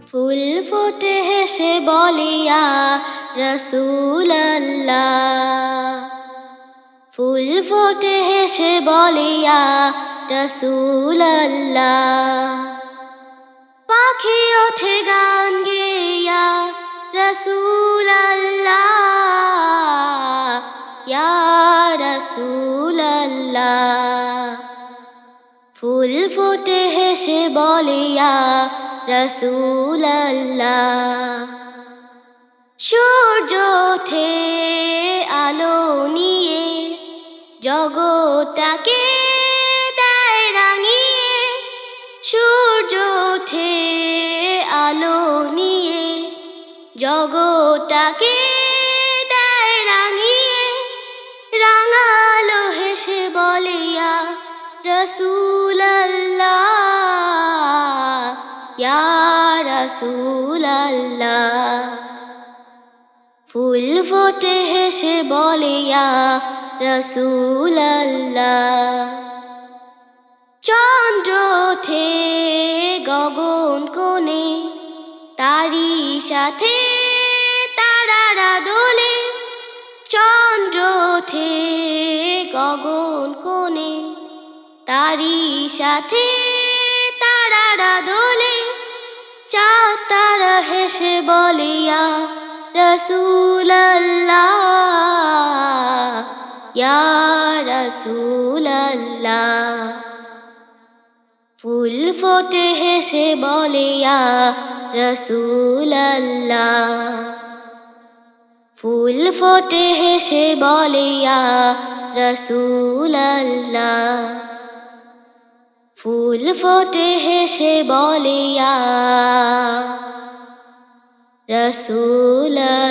ফুল ফোটে হেসে বলে ইয়া রাসূলাল্লাহ, ফুল ফোটে হেসে বলে ইয়া রাসূলাল্লাহ। পাখি ওঠে গান গেয়ে ইয়া রাসূলাল্লাহ, ইয়া রাসূলাল্লাহ। ফুল ফোটে হেসে বলে ইয়া রাসূলাল্লাহ। সূর্য ওঠে আলো নিয়ে, জগৎটাকে দেয় রাঙিয়ে। সূর্য ওঠে আলো নিয়ে, জগৎটাকে দেয় রাঙিয়ে। রাঙালো হেসে বলে ইয়া রাসূলাল্লাহ, ইয়া রাসূলাল্লাহ। ফুল ফোটে হেসে বলে ইয়া রাসূলাল্লাহ। চন্দ্র ওঠে গগন কোণে, তারি সাথে তারারা দোলে। চন্দ্র ওঠে গগন কোণে, তারি সাথে তারারা দোলে। চাঁদ তারা হেসে বলে ইয়া রাসূলাল্লাহ, ইয়া রাসূলাল্লাহ। ফুল ফোটে হেসে বলে ইয়া রাসূলাল্লাহ, ফুল ফোটে হেসে বলে ইয়া রাসূলাল্লাহ। ফুল ফোটে হেসে বলে ইয়া রাসূলাল্লাহ।